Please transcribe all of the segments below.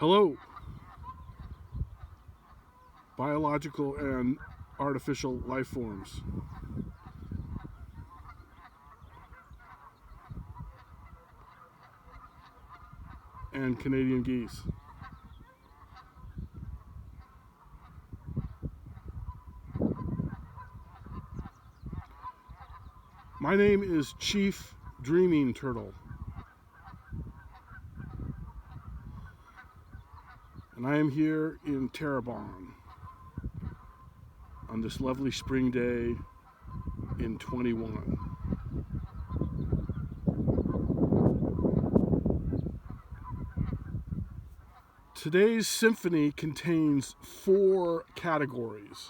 Hello, biological and artificial life forms. And Canadian geese. My name is Chief Dreaming Turtle. And I am here in Terrebonne on this lovely spring day in 21. Today's symphony contains 4 categories.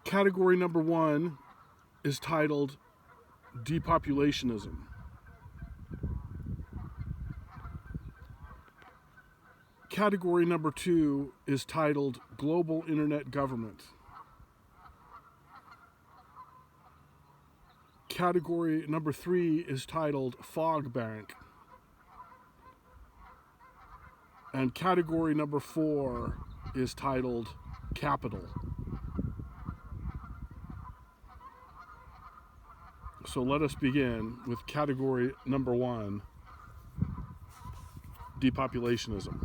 Category number 1 is titled Depopulationism. Category number 2 is titled Global Internet Government. Category number 3 is titled Fog Bank. And category number 4 is titled Capital. So let us begin with category number 1, depopulationism.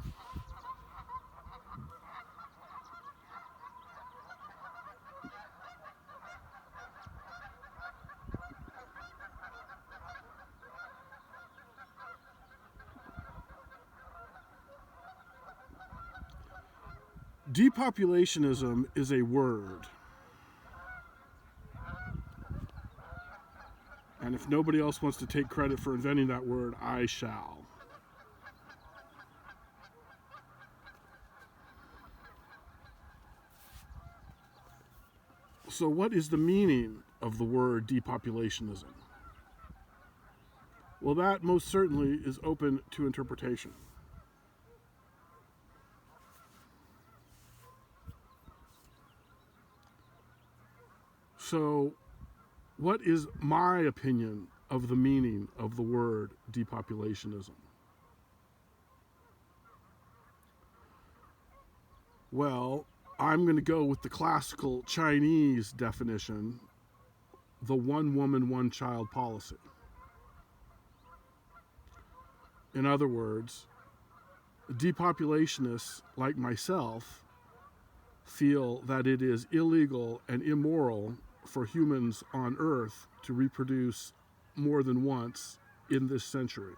Depopulationism is a word. And if nobody else wants to take credit for inventing that word, I shall. So what is the meaning of the word depopulationism? Well, that most certainly is open to interpretation. So, what is my opinion of the meaning of the word depopulationism? Well, I'm going to go with the classical Chinese definition, the one woman, one child policy. In other words, depopulationists like myself feel that it is illegal and immoral for humans on Earth to reproduce more than once in this century.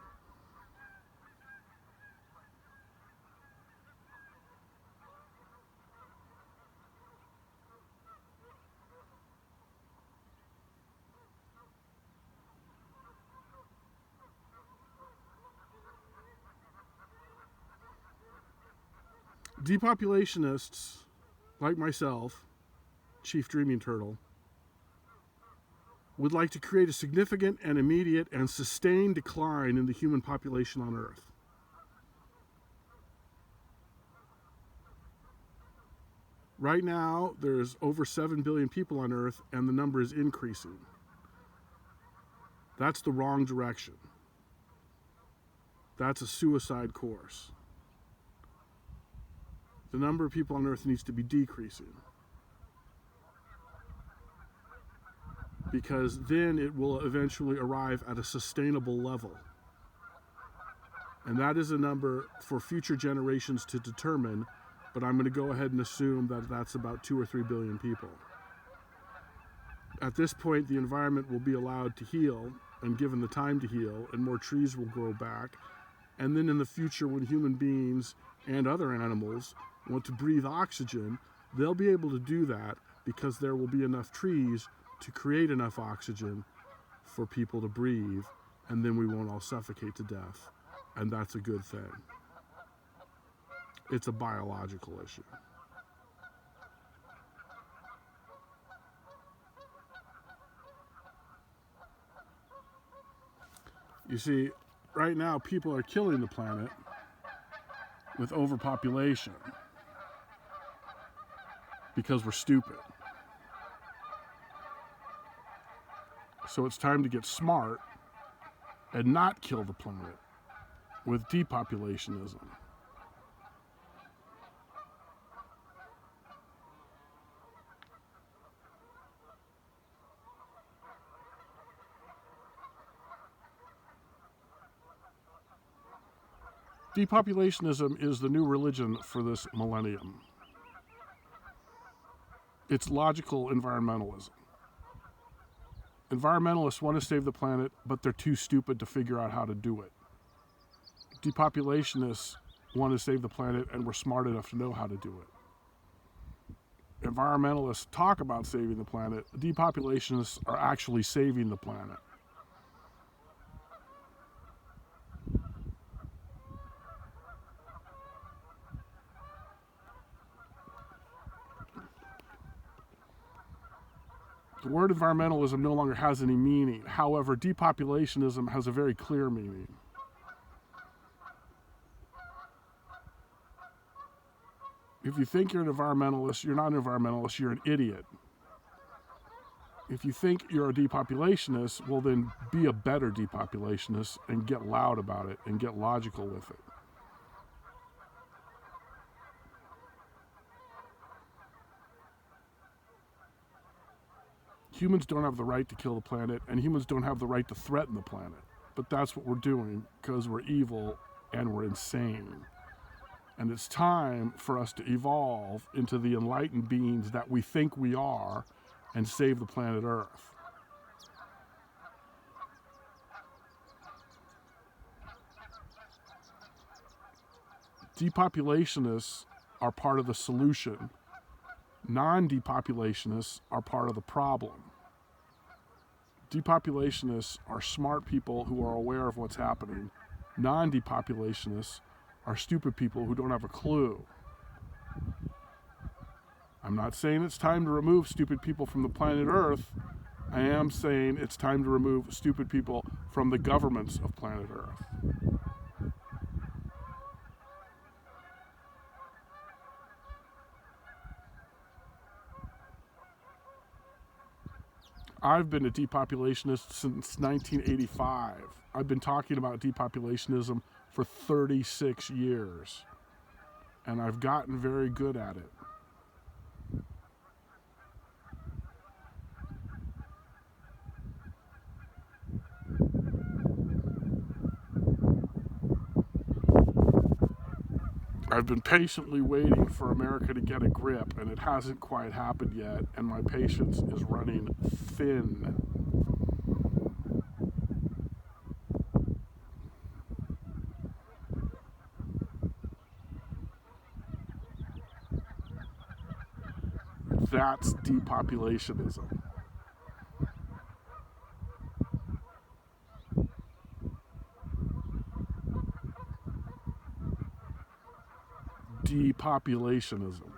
Depopulationists like myself, Chief Dreaming Turtle, would like to create a significant and immediate and sustained decline in the human population on Earth. Right now, there's over 7 billion people on Earth, and the number is increasing. That's the wrong direction. That's a suicide course. The number of people on Earth needs to be decreasing, because then it will eventually arrive at a sustainable level. And that is a number for future generations to determine, but I'm going to go ahead and assume that that's about 2 or 3 billion people. At this point, the environment will be allowed to heal, and given the time to heal, and more trees will grow back. And then in the future, when human beings and other animals want to breathe oxygen, they'll be able to do that because there will be enough trees to create enough oxygen for people to breathe, and then we won't all suffocate to death. And that's a good thing. It's a biological issue. You see, right now people are killing the planet with overpopulation because we're stupid. So it's time to get smart and not kill the planet with depopulationism. Depopulationism is the new religion for this millennium. It's logical environmentalism. Environmentalists want to save the planet, but they're too stupid to figure out how to do it. Depopulationists want to save the planet, and we're smart enough to know how to do it. Environmentalists talk about saving the planet. Depopulationists are actually saving the planet. The word environmentalism no longer has any meaning. However, depopulationism has a very clear meaning. If you think you're an environmentalist, you're not an environmentalist, you're an idiot. If you think you're a depopulationist, well then be a better depopulationist and get loud about it and get logical with it. Humans don't have the right to kill the planet, and humans don't have the right to threaten the planet. But that's what we're doing because we're evil and we're insane. And it's time for us to evolve into the enlightened beings that we think we are and save the planet Earth. Depopulationists are part of the solution. Non-depopulationists are part of the problem. Depopulationists are smart people who are aware of what's happening. Non-depopulationists are stupid people who don't have a clue. I'm not saying it's time to remove stupid people from the planet Earth. I am saying it's time to remove stupid people from the governments of planet Earth. I've been a depopulationist since 1985. I've been talking about depopulationism for 36 years, and I've gotten very good at it. I've been patiently waiting for America to get a grip, and it hasn't quite happened yet, and my patience is running thin. That's depopulationism. Depopulationism.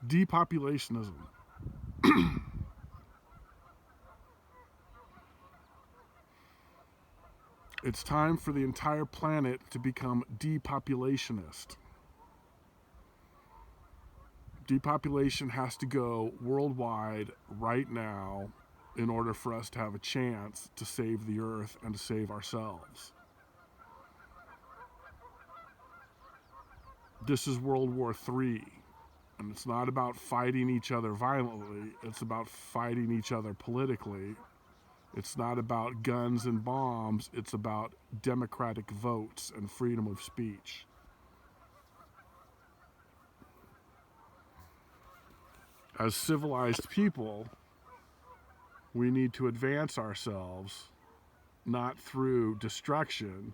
Depopulationism. It's time for the entire planet to become depopulationist. Depopulation has to go worldwide right now in order for us to have a chance to save the Earth and to save ourselves. This is World War III, and it's not about fighting each other violently, it's about fighting each other politically. It's not about guns and bombs, it's about democratic votes and freedom of speech. As civilized people, we need to advance ourselves not through destruction,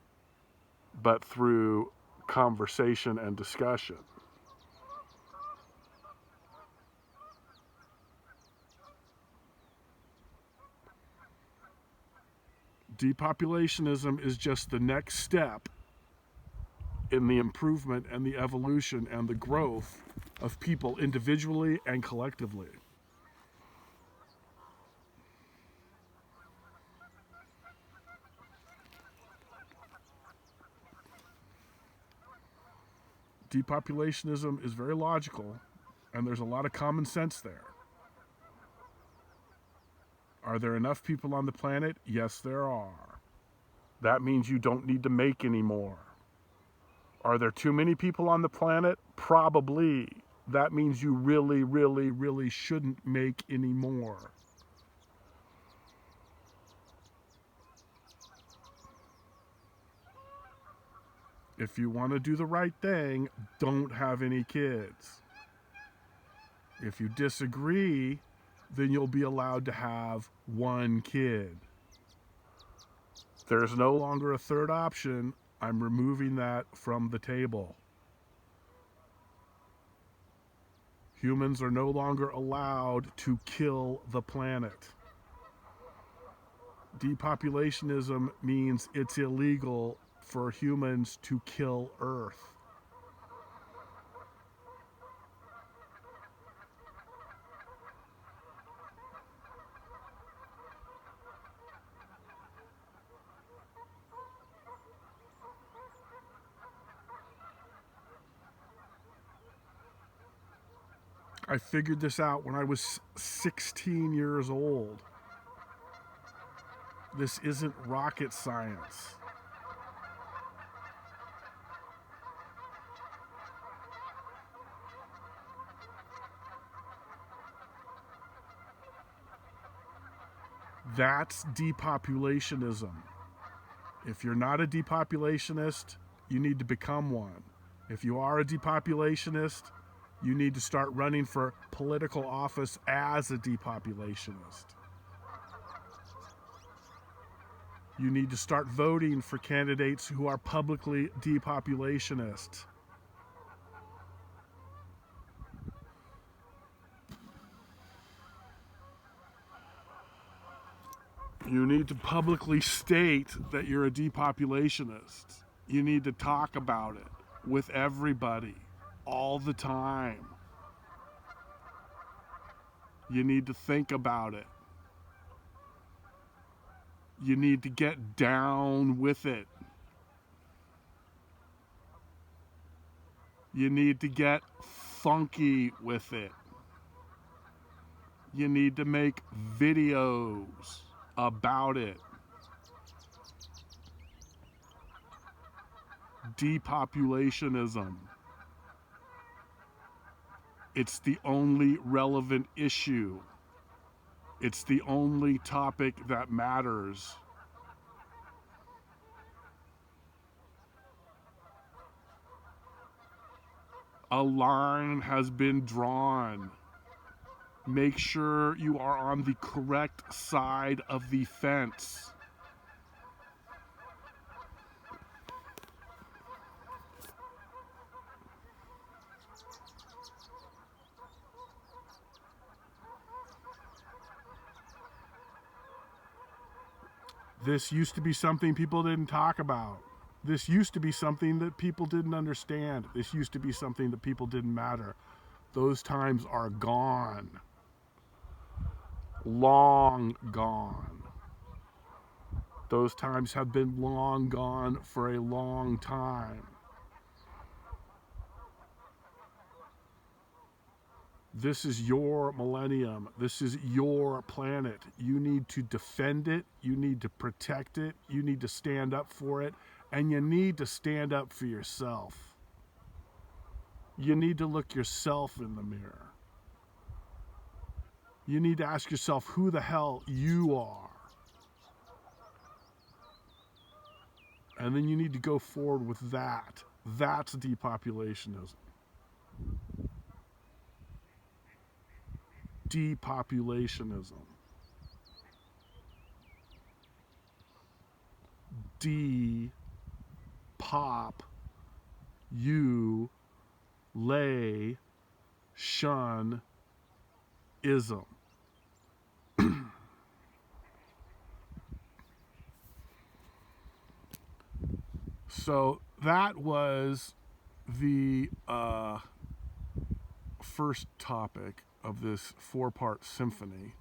but through conversation and discussion. Depopulationism is just the next step in the improvement and the evolution and the growth of people individually and collectively. Depopulationism is very logical, and there's a lot of common sense there. Are there enough people on the planet? Yes, there are. That means you don't need to make any more. Are there too many people on the planet? Probably. That means you really, really, really shouldn't make any more. If you want to do the right thing, don't have any kids. If you disagree, then you'll be allowed to have one kid. There's no longer a third option. I'm removing that from the table. Humans are no longer allowed to kill the planet. Depopulationism means it's illegal for humans to kill Earth. I figured this out when I was 16 years old. This isn't rocket science. That's depopulationism. If you're not a depopulationist, you need to become one. If you are a depopulationist, you need to start running for political office as a depopulationist. You need to start voting for candidates who are publicly depopulationist. You need to publicly state that you're a depopulationist. You need to talk about it with everybody all the time. You need to think about it. You need to get down with it. You need to get funky with it. You need to make videos about it. Depopulationism. It's the only relevant issue. It's the only topic that matters. A line has been drawn. Make sure you are on the correct side of the fence. This used to be something people didn't talk about. This used to be something that people didn't understand. This used to be something that people didn't matter. Those times are gone. Long gone. Those times have been long gone for a long time. This is your millennium. This is your planet. You need to defend it. You need to protect it. You need to stand up for it. And you need to stand up for yourself. You need to look yourself in the mirror. You need to ask yourself who the hell you are. And then you need to go forward with that. That's depopulationism. Depopulationism. Pop, you, lay, shun, ism. So that was the first topic of this 4-part symphony,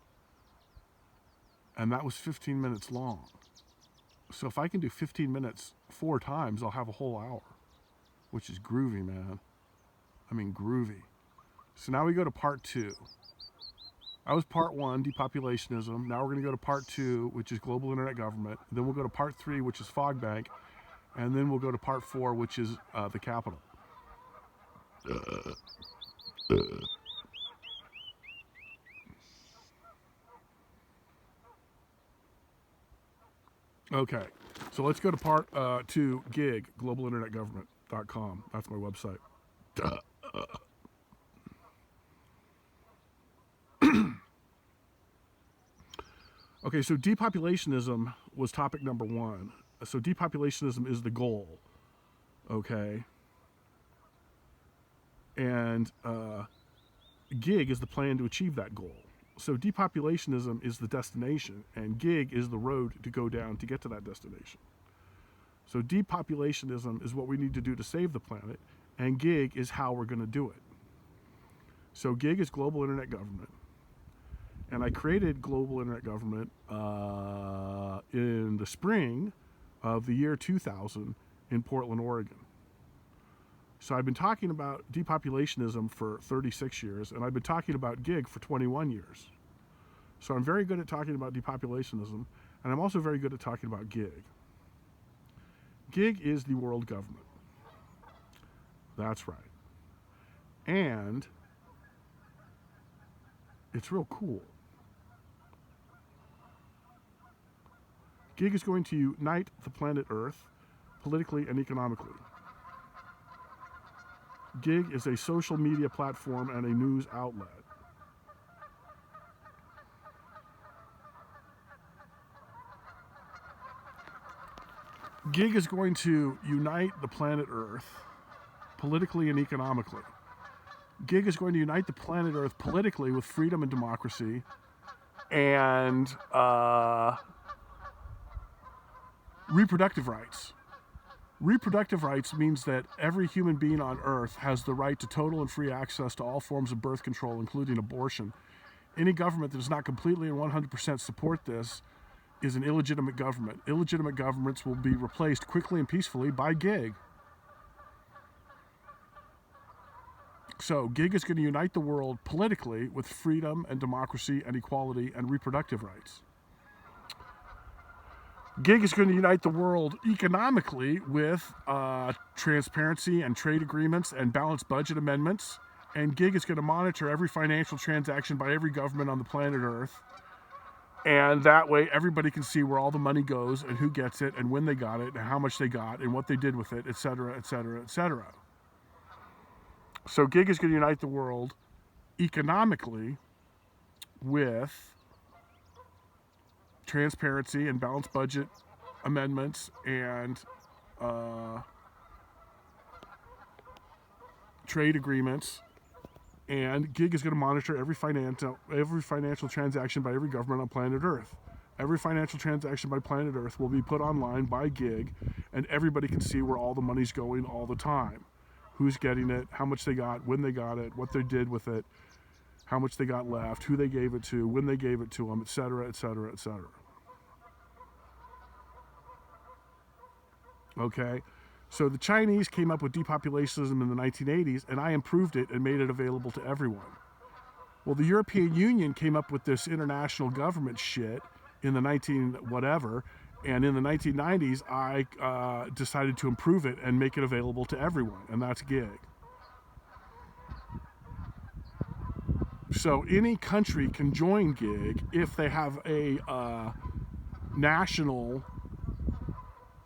and that was 15 minutes long. So if I can do 15 minutes 4 times, I'll have a whole hour, which is groovy, man. I mean, groovy. So now we go to part 2. That was part 1, depopulationism. Now we're going to go to part 2, which is global internet government. Then we'll go to part 3, which is fog bank. And then we'll go to part 4, which is the capital. Okay, so let's go to part 2, gig, globalinternetgovernment.com. That's my website. Okay, so depopulationism was topic number 1. So depopulationism is the goal, okay? And gig is the plan to achieve that goal. So depopulationism is the destination, and gig is the road to go down to get to that destination. So depopulationism is what we need to do to save the planet, and gig is how we're going to do it. So gig is global internet government. And I created global internet government in the spring of the year 2000 in Portland, Oregon. So I've been talking about depopulationism for 36 years, and I've been talking about gig for 21 years. So I'm very good at talking about depopulationism, and I'm also very good at talking about gig. Gig is the world government. That's right. And it's real cool. Gig is going to unite the planet Earth politically and economically. Gig is a social media platform and a news outlet. Gig is going to unite the planet Earth politically and economically. Gig is going to unite the planet Earth politically with freedom and democracy and reproductive rights. Reproductive rights means that every human being on Earth has the right to total and free access to all forms of birth control, including abortion. Any government that does not completely and 100% support this is an illegitimate government. Illegitimate governments will be replaced quickly and peacefully by gig. So gig is going to unite the world politically with freedom and democracy and equality and reproductive rights. Gig is going to unite the world economically with transparency and trade agreements and balanced budget amendments. And gig is going to monitor every financial transaction by every government on the planet Earth. And that way everybody can see where all the money goes and who gets it and when they got it and how much they got and what they did with it, et cetera, et cetera, et cetera. So gig is going to unite the world economically with transparency and balanced budget amendments and trade agreements. And gig is going to monitor every financial transaction by every government on planet Earth. Every financial transaction by planet Earth will be put online by gig, and everybody can see where all the money's going all the time. Who's getting it, how much they got, when they got it, what they did with it, how much they got left, who they gave it to, when they gave it to them, et cetera, et cetera, et cetera. Okay? So the Chinese came up with depopulationism in the 1980s, and I improved it and made it available to everyone. Well, the European Union came up with this international government shit in the and in the 1990s, I decided to improve it and make it available to everyone, and that's gig. So any country can join gig if they have a national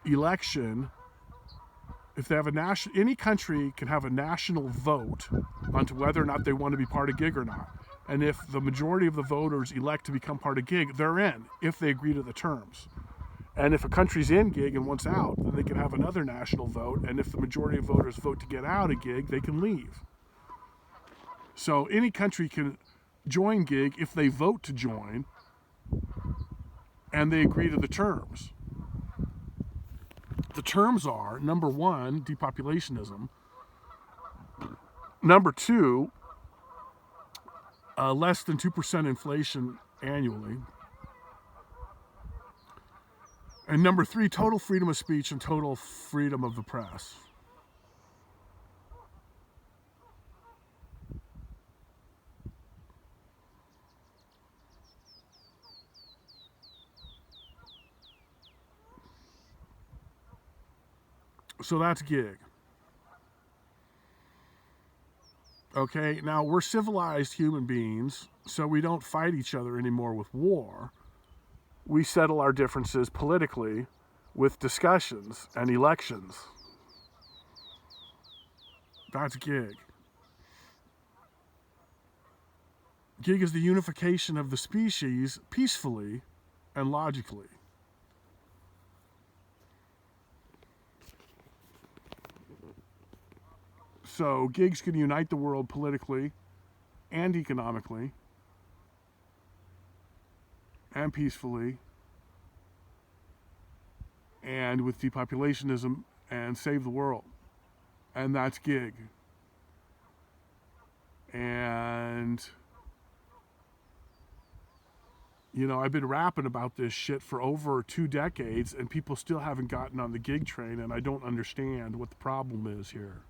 election. If they have any country can have a national vote onto whether or not they want to be part of gig or not. And if the majority of the voters elect to become part of gig, they're in, if they agree to the terms. And if a country's in gig and wants out, then they can have another national vote. And if the majority of voters vote to get out of gig, they can leave. So any country can join gig if they vote to join and they agree to the terms. The terms are, number 1, depopulationism. Number 2, less than 2% inflation annually. And number 3, total freedom of speech and total freedom of the press. So that's gig. Okay, now we're civilized human beings, so we don't fight each other anymore with war. We settle our differences politically with discussions and elections. That's gig. Gig is the unification of the species peacefully and logically. So gigs can unite the world politically and economically and peacefully and with depopulationism and save the world. And that's gig. And you know, I've been rapping about this shit for over 2 decades and people still haven't gotten on the gig train, and I don't understand what the problem is here.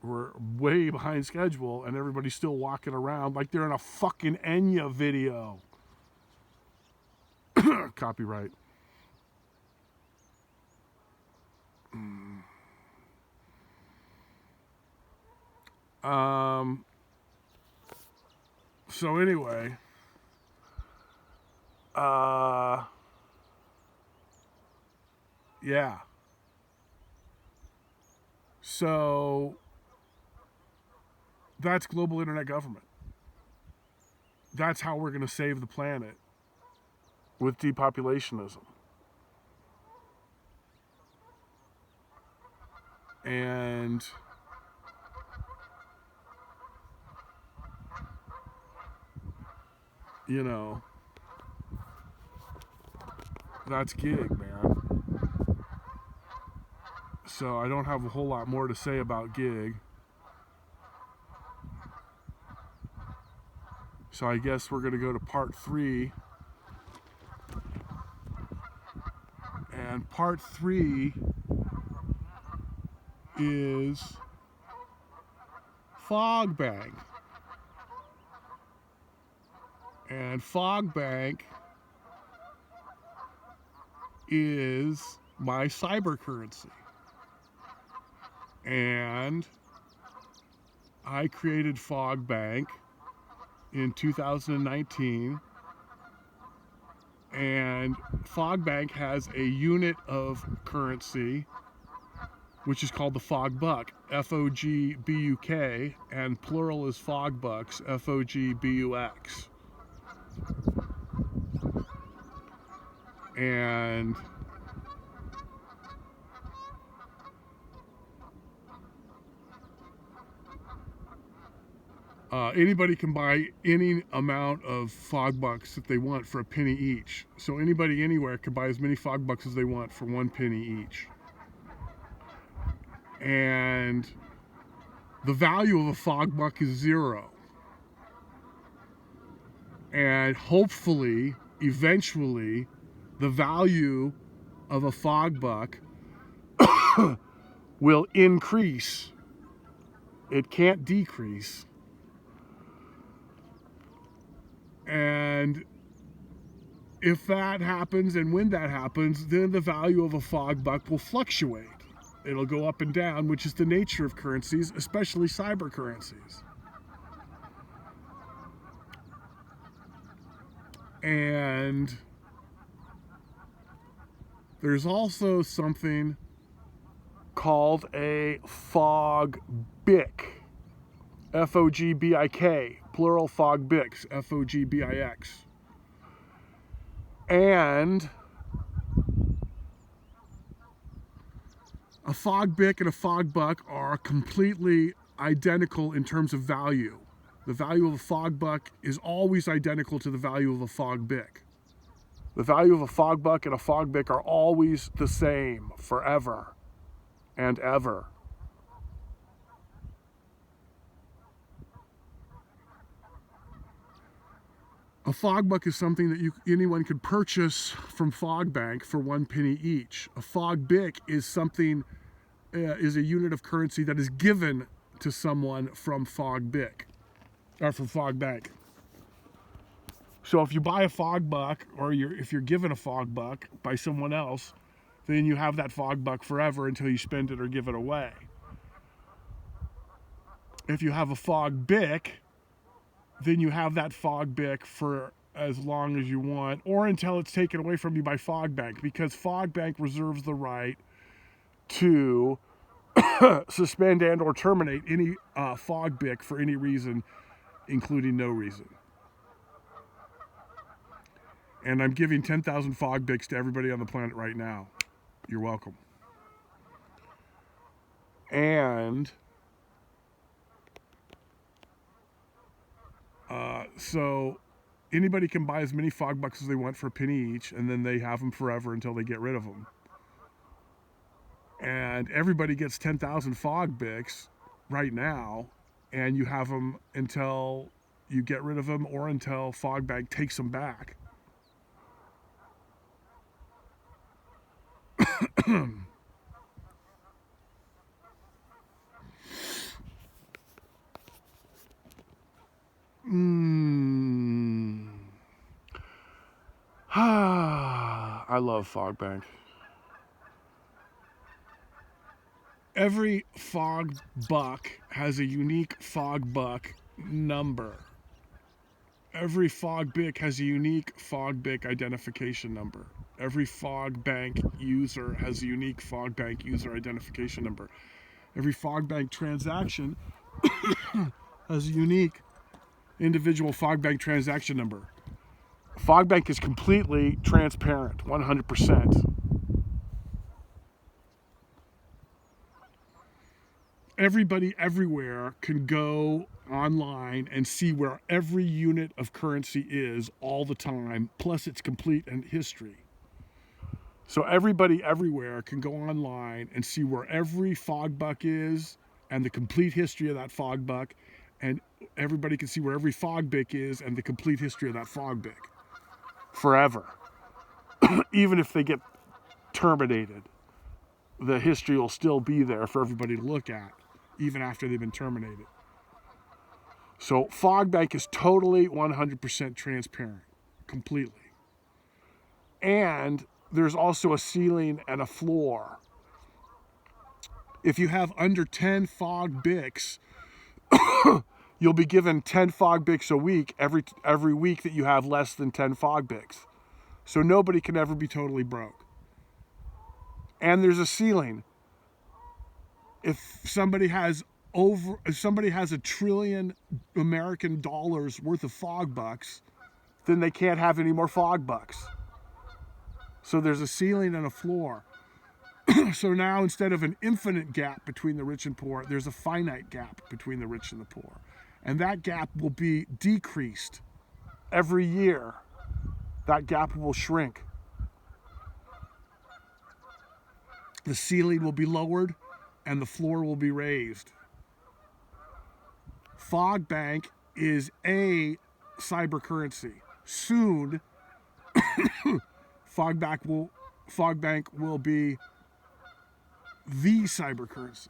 We're way behind schedule and everybody's still walking around like they're in a fucking Enya video. Copyright. So anyway, yeah. So that's global internet government. That's how we're going to save the planet with depopulationism. And you know, that's gig, man. So I don't have a whole lot more to say about gig. So I guess we're going to go to part 3. And part 3 is fog bank. And fog bank is my cyber currency. And I created fog bank in 2019, and fog bank has a unit of currency which is called the fog buck, FOGBUK, and plural is fog bucks, FOGBUX. And anybody can buy any amount of fog bucks that they want for a penny each. So anybody anywhere can buy as many fog bucks as they want for 1 penny each. And the value of a fog buck is 0. And hopefully, eventually, the value of a fog buck will increase. It can't decrease. And if that happens, and when that happens, then the value of a fog buck will fluctuate. It'll go up and down, which is the nature of currencies, especially cyber currencies. And there's also something called a fog BIC, FOGBIK, plural fog BICs, FOGBIX. And a fog BIC and a fog buck are completely identical in terms of value. The value of a fog buck is always identical to the value of a fog BIC. The value of a fog buck and a fog BIC are always the same forever and ever. A fog buck is something that anyone could purchase from Fog Bank for 1 penny each. A fog BIC is something, is a unit of currency that is given to someone from Fog BIC, or from Fog Bank. So if you buy a fog buck, or if you're given a fog buck by someone else, then you have that fog buck forever until you spend it or give it away. If you have a fog bick, then you have that fog bick for as long as you want, or until it's taken away from you by Fog Bank, because Fog Bank reserves the right to suspend and or terminate any fog bick for any reason, including no reason. And I'm giving 10,000 fog bicks to everybody on the planet right now. You're welcome. And so anybody can buy as many fog bucks as they want for a penny each, and then they have them forever until they get rid of them. And everybody gets 10,000 fog bicks right now, and you have them until you get rid of them or until Fog Bank takes them back. I love Fog Bank. Every fog buck has a unique fog buck number. Every fog bick has a unique fog bick identification number. Every Fog Bank user has a unique Fog Bank user identification number. Every Fog Bank transaction has a unique individual Fog Bank transaction number. Fog Bank is completely transparent, 100%. Everybody everywhere can go online and see where every unit of currency is all the time, plus its complete and history. So everybody everywhere can go online and see where every fog buck is and the complete history of that fog buck, and everybody can see where every fog bick is and the complete history of that fog bick forever. Even if they get terminated, the history will still be there for everybody to look at, even after they've been terminated. So Fog Bank is totally 100% transparent, completely. And there's also a ceiling and a floor. If you have under 10 fog bicks, you'll be given 10 fog bicks a week every week that you have less than 10 fog bicks. So nobody can ever be totally broke. And there's a ceiling. If somebody has $1 trillion American dollars worth of fog bucks, then they can't have any more fog bucks. So there's a ceiling and a floor. So now instead of an infinite gap between the rich and poor, there's a finite gap between the rich and the poor. And that gap will be decreased every year. That gap will shrink. The ceiling will be lowered and the floor will be raised. Fog Bank is a cyber currency. Soon, Fog Bank will be the cyber currency.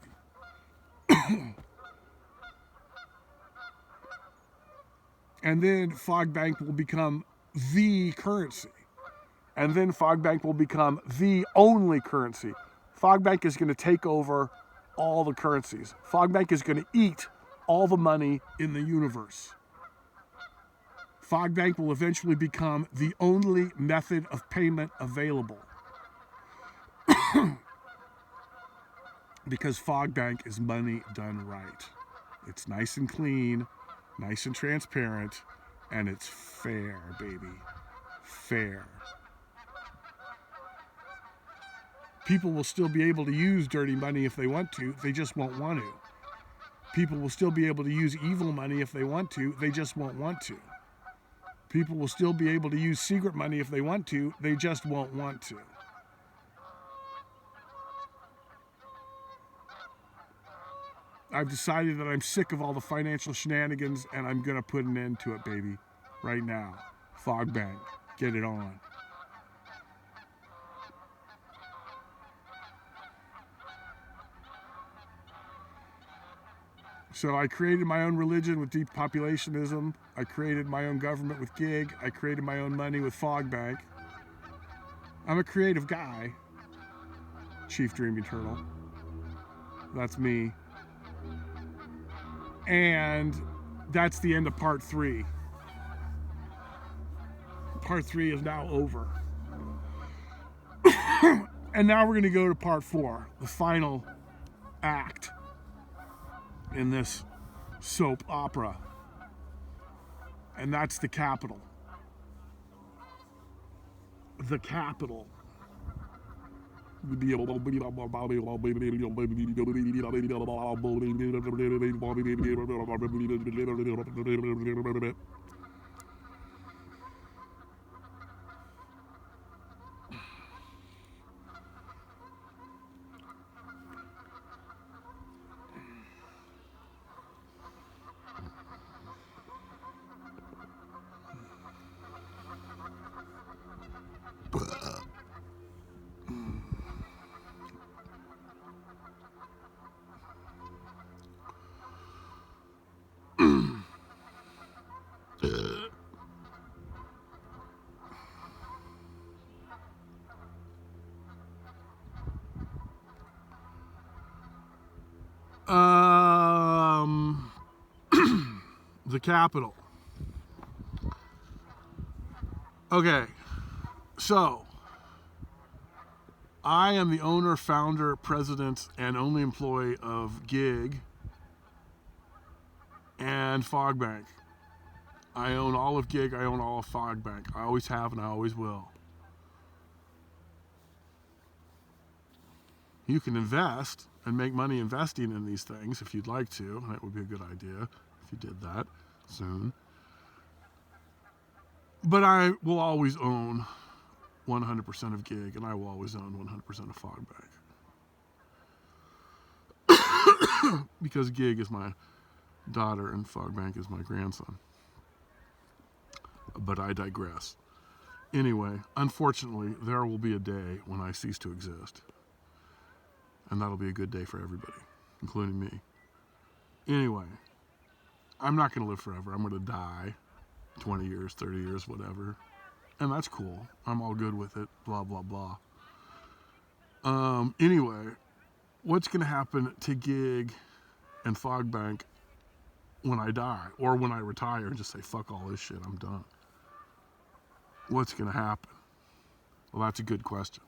And then Fog Bank will become the currency. And then Fog Bank will become the only currency. Fog Bank is going to take over all the currencies. Fog Bank is going to eat all the money in the universe. Fog Bank will eventually become the only method of payment available. Because Fog Bank is money done right. It's nice and clean, nice and transparent, and it's fair, baby. Fair. People will still be able to use dirty money if they want to, they just won't want to. People will still be able to use evil money if they want to, they just won't want to. People will still be able to use secret money if they want to, they just won't want to. I've decided that I'm sick of all the financial shenanigans and I'm going to put an end to it, baby. Right now. Fog Bank. Get it on. So I created my own religion with depopulationism. I created my own government with gig. I created my own money with fog bank. I'm a creative guy. Chief Dream Eternal. That's me. And that's the end of part 3. Part 3 is now over. And now we're going to go to part 4, the final act in this soap opera. And that's the capital. The capital. The capital. Okay, so I am the owner, founder, president, and only employee of Gig and Fogbank. I own all of Gig, I own all of Fogbank. I always have and I always will. You can invest and make money investing in these things if you'd like to. That would be a good idea if you did that soon. But I will always own 100% of Gig, and I will always own 100% of Fogbank. Because Gig is my daughter and Fogbank is my grandson. But I digress. Anyway, unfortunately, there will be a day when I cease to exist. And that'll be a good day for everybody, including me. Anyway, I'm not going to live forever. I'm going to die 20 years, 30 years, whatever. And that's cool. I'm all good with it, blah, blah, blah. Anyway, what's going to happen to Gig and Fogbank when I die? Or when I retire and just say, fuck all this shit, I'm done. What's going to happen? Well, that's a good question.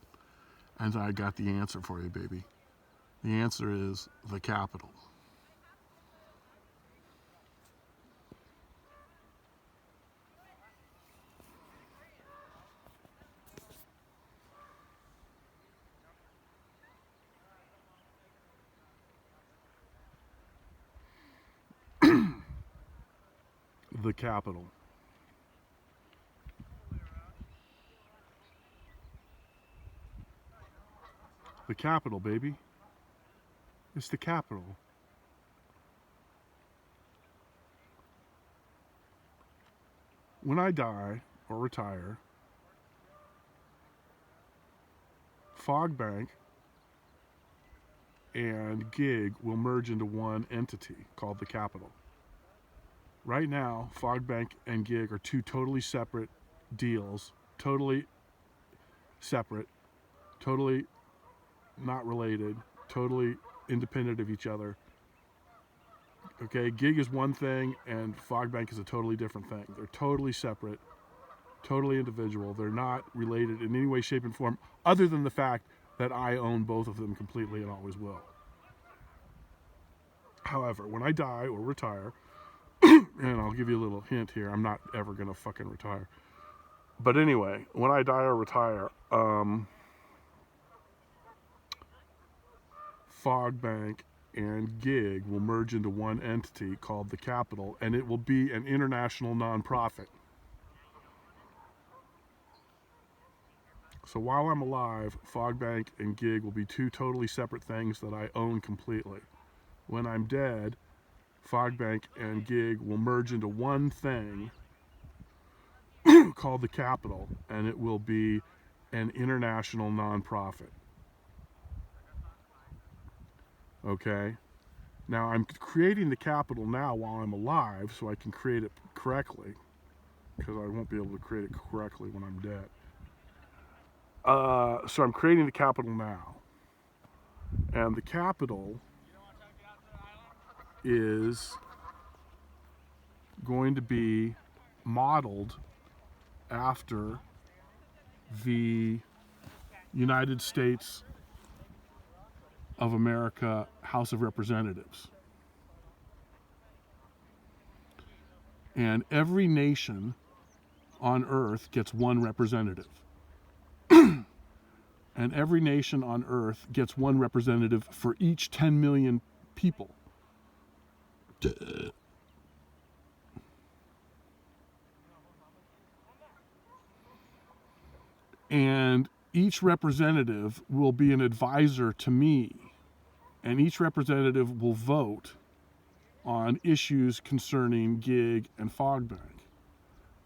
And I got the answer for you, baby. The answer is the capital. The capital. The capital, baby. It's the capital. When I die or retire, Fogbank and Gig will merge into one entity called the capital. Right now, Fogbank and Gig are two totally separate deals, totally separate, totally not related, totally independent of each other. Okay, Gig is one thing and Fogbank is a totally different thing. They're totally separate, totally individual. They're not related in any way, shape, and form, other than the fact that I own both of them completely and always will. However, when I die or retire, and I'll give you a little hint here, I'm not ever gonna fucking retire. But anyway, when I die or retire, Fogbank and Gig will merge into one entity called the Capital, and it will be an international nonprofit. So while I'm alive, Fogbank and Gig will be two totally separate things that I own completely. When I'm dead, Fogbank and Gig will merge into one thing called the Capital, and it will be an international nonprofit. Okay? Now, I'm creating the capital now while I'm alive so I can create it correctly, because I won't be able to create it correctly when I'm dead. So I'm creating the capital now. And the capital is going to be modeled after the United States of America House of Representatives. And every nation on earth gets one representative. And every nation on earth gets one representative for each 10 million people. And each representative will be an advisor to me. And each representative will vote on issues concerning gig and fog bank.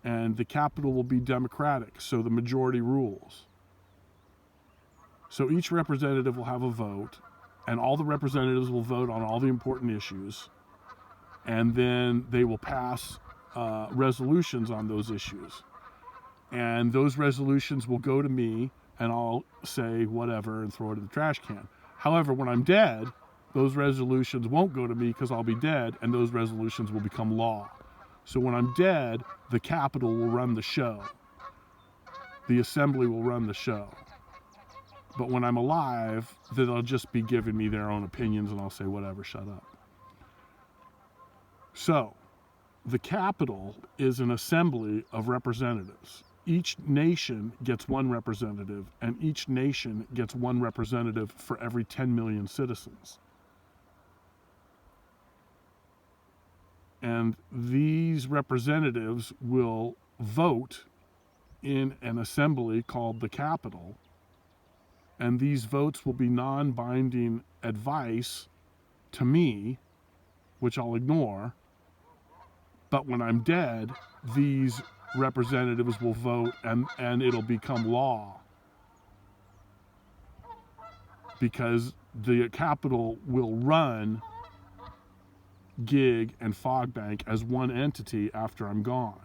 And the capital will be democratic, so the majority rules. So each representative will have a vote, and all the representatives will vote on all the important issues, and then they will pass resolutions on those issues. And those resolutions will go to me, and I'll say whatever and throw it in the trash can. However, when I'm dead, those resolutions won't go to me because I'll be dead, and those resolutions will become law. So when I'm dead, the capital will run the show. The assembly will run the show. But when I'm alive, they'll just be giving me their own opinions, and I'll say, whatever, shut up. So, the capital is an assembly of representatives. Each nation gets one representative, and each nation gets one representative for every 10 million citizens. And these representatives will vote in an assembly called the capital. And these votes will be non-binding advice to me, which I'll ignore. But when I'm dead, these representatives will vote and it'll become law. Because the capital will run gig and fog bank as one entity after I'm gone.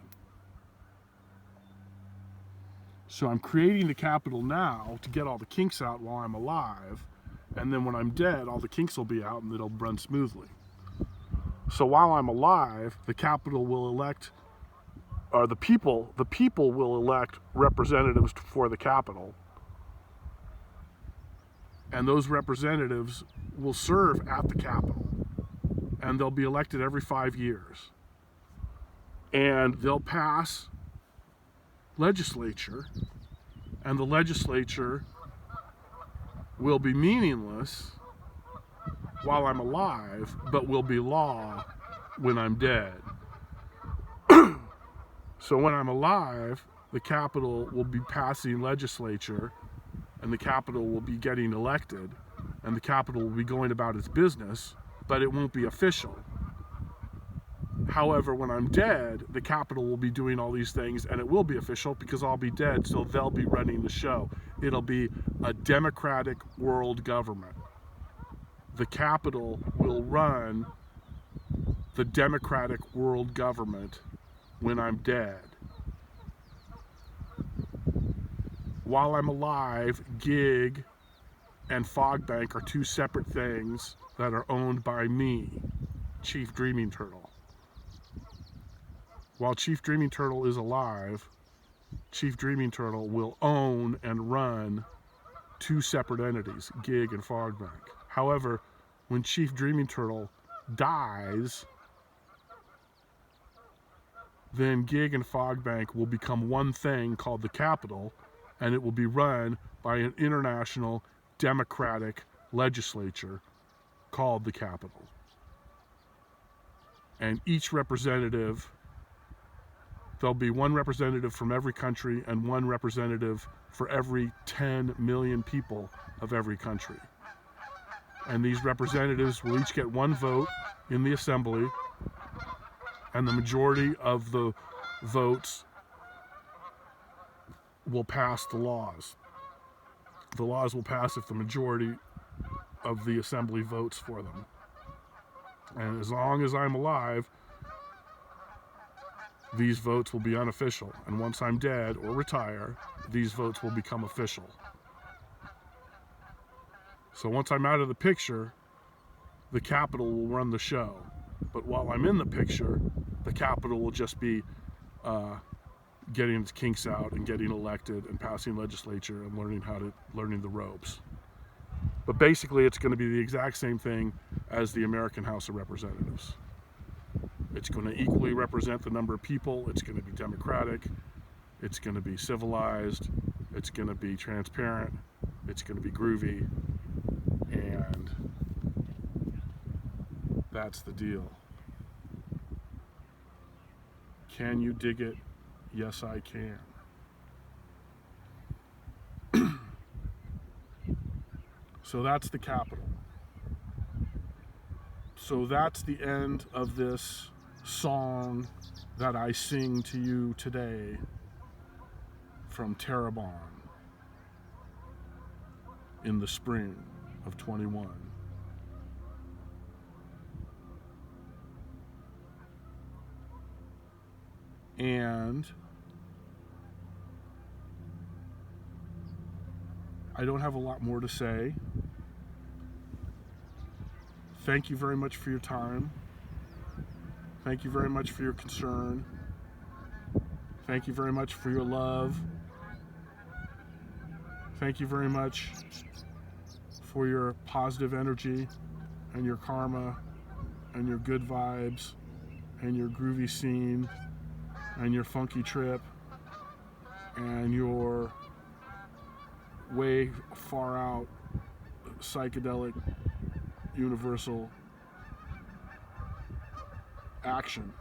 So I'm creating the capital now to get all the kinks out while I'm alive, and then when I'm dead, all the kinks will be out and it'll run smoothly. So while I'm alive, the capital will elect, or the people will elect representatives for the capital, and those representatives will serve at the capital, and they'll be elected every 5 years. And they'll pass legislature, and the legislature will be meaningless while I'm alive, but will be law when I'm dead. So when I'm alive, the capital will be passing legislature, and the capital will be getting elected, and the capital will be going about its business, but it won't be official. However, when I'm dead, the capital will be doing all these things, and it will be official because I'll be dead, so they'll be running the show. It'll be a democratic world government. The capital will run the democratic world government when I'm dead. While I'm alive, gig and fog bank are two separate things that are owned by me, Chief Dreaming Turtle. While Chief Dreaming Turtle is alive, Chief Dreaming Turtle will own and run two separate entities, gig and fog bank. However, when Chief Dreaming Turtle dies, then gig and fog bank will become one thing called the capital, and it will be run by an international democratic legislature called the capital. And each representative, there'll be one representative from every country and one representative for every 10 million people of every country. And these representatives will each get one vote in the assembly, and the majority of the votes will pass the laws. The laws will pass if the majority of the assembly votes for them. And as long as I'm alive, these votes will be unofficial. And once I'm dead or retire, these votes will become official. So once I'm out of the picture, the Capitol will run the show. But while I'm in the picture, the Capitol will just be getting its kinks out and getting elected and passing legislature and learning the ropes. But basically, it's going to be the exact same thing as the American House of Representatives. It's going to equally represent the number of people. It's going to be democratic. It's going to be civilized. It's going to be transparent. It's going to be groovy. And that's the deal. Can you dig it? Yes, I can. So that's the Capitol. So that's the end of this song that I sing to you today from Terrebonne in the spring of 21. And I don't have a lot more to say. Thank you very much for your time. Thank you very much for your concern. Thank you very much for your love. Thank you very much for your positive energy and your karma and your good vibes and your groovy scene and your funky trip and your way far out psychedelic universal action.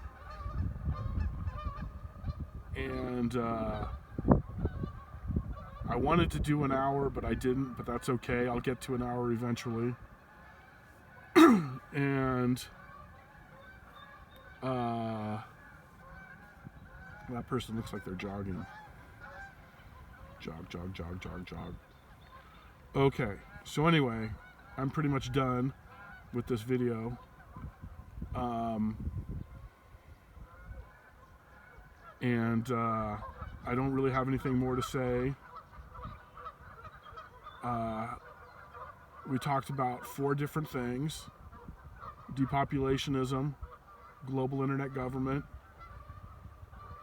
And I wanted to do an hour, but I didn't, but that's okay. I'll get to an hour eventually. And that person looks like they're jogging. Jog, jog, jog, jog, jog. Okay, so anyway, I'm pretty much done with this video. I don't really have anything more to say. We talked about 4 different things: depopulationism, global internet government,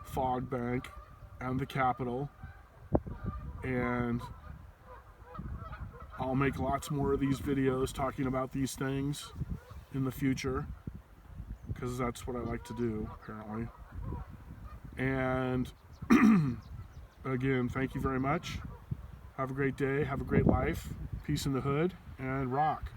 fog bank, and the Capitol. And I'll make lots more of these videos talking about these things in the future, because that's what I like to do, apparently. And again, thank you very much. Have a great day. Have a great life. Peace in the hood, and rock.